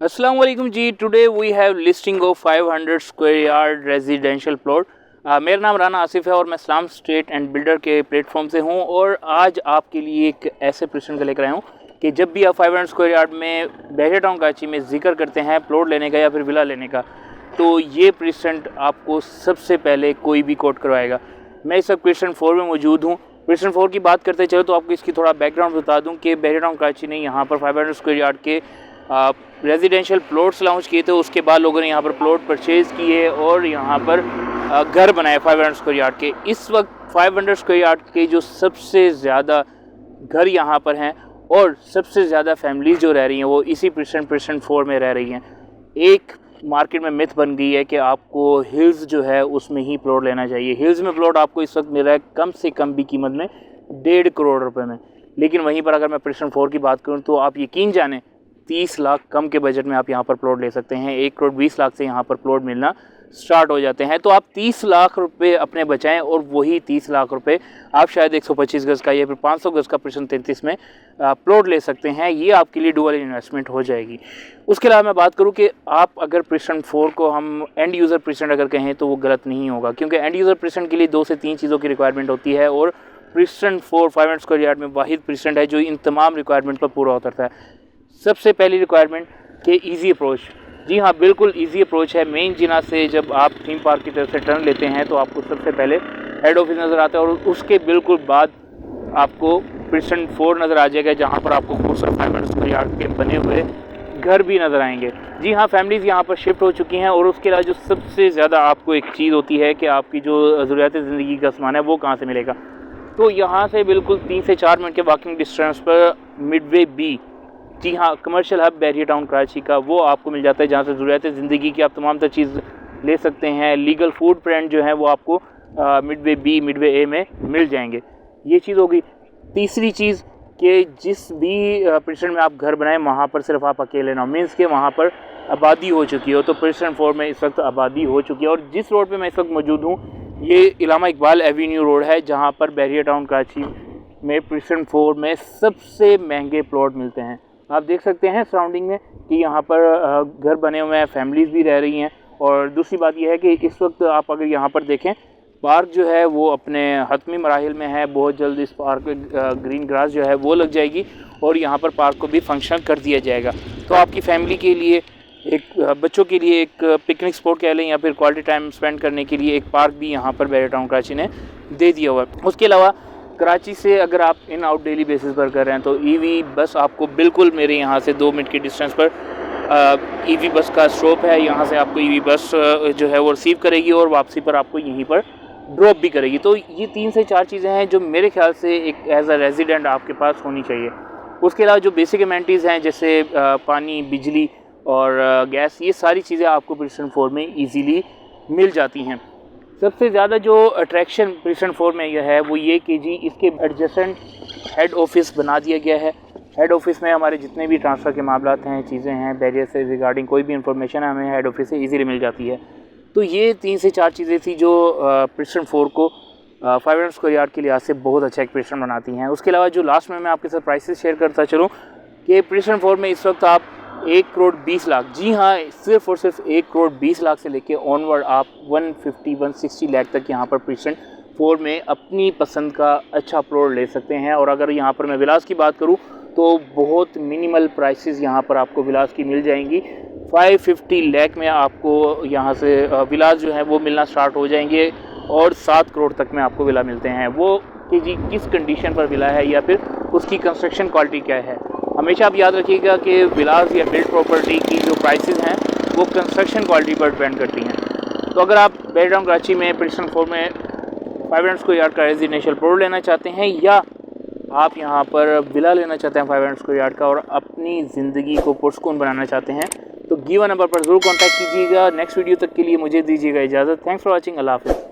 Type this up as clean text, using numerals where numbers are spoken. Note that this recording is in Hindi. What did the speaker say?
अस्सलाम वालेकुम जी। Today we have listing of 500 square yard residential plot. मेरा नाम राना आसिफ है और मैं इस्लाम स्टेट एंड बिल्डर के प्लेटफॉर्म से हूं और आज आपके लिए एक ऐसे प्रश्न का लेकर आया हूं कि जब भी आप 500 स्क्वायर यार्ड में बहरिया टाउन कराची में जिक्र करते हैं प्लॉट लेने का या फिर विला लेने का, तो ये प्रश्न आपको सबसे पहले कोई भी कोट करवाएगा। मैं इस वक्त प्रश्न 4 में मौजूद हूँ। प्रश्न 4 की बात करते चलो तो आपको इसकी थोड़ा बैकग्राउंड बता दूं कि बहरिया टाउन कराची ने यहाँ पर 500 स्क्वायर यार्ड के रेजिडेंशियल प्लॉट्स लॉन्च किए थे। उसके बाद लोगों ने यहाँ पर प्लॉट परचेज़ किए और यहाँ पर घर बनाए 500 स्क्वायर यार्ड के। इस वक्त 500 स्क्वायर यार्ड के जो सबसे ज़्यादा घर यहाँ पर हैं और सबसे ज़्यादा फैमिलीज जो रह रही हैं वो इसी प्रश्न 4 में रह रही हैं। एक मार्केट में मिथ बन गई है कि आपको हिल्स जो है उसमें ही प्लॉट लेना चाहिए। हिल्स में प्लॉट आपको इस वक्त मिल रहा है कम से कम भी कीमत में 1.5 करोड़ रुपए में, लेकिन वहीं पर अगर मैं प्रश्न 4 की बात करूं तो आप यकीन जाने 30 लाख कम के बजट में आप यहाँ पर प्लॉट ले सकते हैं। 1 करोड़ 20 लाख से यहाँ पर प्लॉट मिलना स्टार्ट हो जाते हैं। तो आप 30 लाख रुपए अपने बचाएं और वही 30 लाख रुपए आप शायद 125 गज़ का या फिर 500 गज़ का प्रश्न 33 में प्लॉट ले सकते हैं। ये आपके लिए डुअल इन्वेस्टमेंट हो जाएगी। उसके अलावा मैं बात करूं कि आप अगर प्रश्न 4 को हम एंड यूज़र प्रश्न अगर कहें तो वो गलत नहीं होगा, क्योंकि एंड यूज़र प्रश्न के लिए 2 से 3 चीज़ों की रिक्वायरमेंट होती है और प्रश्न 4 500 स्क्वायर यार्ड में वाहिद प्रश्न है जो इन तमाम रिक्वायरमेंट पर पूरा उतरता है। सबसे पहली रिक्वायरमेंट कि ईजी अप्रोच। जी हाँ, बिल्कुल ईजी अप्रोच है। मेन जिना से जब आप थीम पार्क की तरफ से टर्न लेते हैं तो आपको सबसे पहले हेड ऑफिस नज़र आता है और उसके बिल्कुल बाद आपको प्रश्न 4 नज़र आ जाएगा, जहाँ पर आपको खूबसूरत 500 स्क्वायर यार्ड के बने हुए घर भी नज़र आएंगे। जी हाँ, फैमिलीज़ यहाँ पर शिफ्ट हो चुकी हैं और उसके अलावा जो सबसे ज़्यादा आपको एक चीज़ होती है कि आपकी जो ज़रूरियात ज़िंदगी का सामान है वो कहाँ से मिलेगा। तो यहाँ से बिल्कुल 3 से 4 मिनट के वॉकिंग डिस्टेंस पर मिडवे बी, जी हाँ, कमर्शियल हब बहरिया टाउन कराची का, वो आपको मिल जाता है, जहाँ से ज़रूरियात ज़िंदगी की आप तमाम तर चीज़ ले सकते हैं। लीगल फूड ब्रांड जो है वो आपको मिडवे बी मिडवे ए में मिल जाएंगे। ये चीज़ होगी। तीसरी चीज़ कि जिस भी प्रश्न में आप घर बनाएं वहाँ पर सिर्फ आप अकेले ना, मीन्स के वहाँ पर आबादी हो चुकी हो। तो प्रश्न 4 में इस वक्त आबादी हो चुकी है और जिस रोड पर मैं इस वक्त मौजूद हूँ ये इलामा इकबाल एवेन्यू रोड है, जहाँ पर बहरिया टाउन कराची में प्रश्न 4 में सबसे महंगे प्लॉट मिलते हैं। आप देख सकते हैं सराउंडिंग में कि यहाँ पर घर बने हुए हैं, फैमिलीज़ भी रह रही हैं। और दूसरी बात यह है कि इस वक्त आप अगर यहाँ पर देखें पार्क जो है वो अपने हतमी मराहिल में है। बहुत जल्द इस पार्क ग्रीन ग्रास जो है वो लग जाएगी और यहाँ पर पार्क को भी फंक्शन कर दिया जाएगा। तो आपकी फैमिली के लिए एक बच्चों के लिए एक पिकनिक स्पॉट कह लें या फिर क्वालिटी टाइम स्पेंड करने के लिए एक पार्क भी यहाँ पर बहरिया टाउन कराची ने दे दिया हुआ है। उसके अलावा कराची से अगर आप इन आउट डेली बेसिस पर कर रहे हैं तो ईवी बस आपको बिल्कुल मेरे यहाँ से 2 मिनट के डिस्टेंस पर ईवी बस का स्टॉप है। यहाँ से आपको ईवी बस जो है वो रिसीव करेगी और वापसी पर आपको यहीं पर ड्रॉप भी करेगी। तो ये 3 से 4 चीज़ें हैं जो मेरे ख्याल से एक एज अ रेजिडेंट आपके पास होनी चाहिए। उसके अलावा जो बेसिक एमेनिटीज़ हैं जैसे पानी, बिजली और गैस, ये सारी चीज़ें आपको प्रश्न 4 में ईजीली मिल जाती हैं। सबसे ज़्यादा जो अट्रैक्शन प्रश्न 4 में यह है वो ये कि जी इसके एडजेसेंट हेड ऑफिस बना दिया गया है। हेड ऑफिस में हमारे जितने भी ट्रांसफ़र के मामलात हैं, चीज़ें हैं, बहरिया से रिगार्डिंग कोई भी इंफॉर्मेशन हमें हेड ऑफिस से इजीली मिल जाती है। तो ये 3 से 4 चीज़ें थी जो प्रश्न 4 को 500 स्क्वायर यार्ड के लिहाज से बहुत अच्छा एक प्रश्न बनाती हैं। उसके अलावा जो लास्ट में मैं आपके साथ प्राइसेस शेयर करता चलूँ कि प्रश्न 4 में इस वक्त आप 1 करोड़ 20 लाख, जी हाँ, सिर्फ और सिर्फ 1 करोड़ 20 लाख से लेके ऑनवर्ड आप 150-160 लाख तक यहाँ पर प्रश्न 4 में अपनी पसंद का अच्छा प्लॉट ले सकते हैं। और अगर यहाँ पर मैं विलास की बात करूँ तो बहुत मिनिमल प्राइसेस यहाँ पर आपको विलास की मिल जाएंगी। 550 लाख में आपको यहाँ से विलास जो है वो मिलना स्टार्ट हो जाएंगे और 7 करोड़ तक में आपको विला मिलते हैं। वो कि जी किस कंडीशन पर विला है या फिर उसकी कंस्ट्रक्शन क्वालिटी क्या है। हमेशा आप याद रखिएगा कि विलास या बिल्ड प्रॉपर्टी की जो प्राइसेस हैं वो कंस्ट्रक्शन क्वालिटी पर डिपेंड करती हैं। तो अगर आप बहरिया टाउन कराची में प्रश्न 4 में 500 स्क्वायर यार्ड का रेजिडेंशियल प्लॉट लेना चाहते हैं या आप यहाँ पर विला लेना चाहते हैं 500 स्क्वायर यार्ड का और अपनी ज़िंदगी को पुरसकून बनाना चाहते हैं तो गिवन नंबर पर ज़रूर कॉन्टैक्ट कीजिएगा। नेक्स्ट वीडियो तक के लिए मुझे दीजिएगा इजाज़त। Thanks for watching. अल्लाह हाफ़िज़।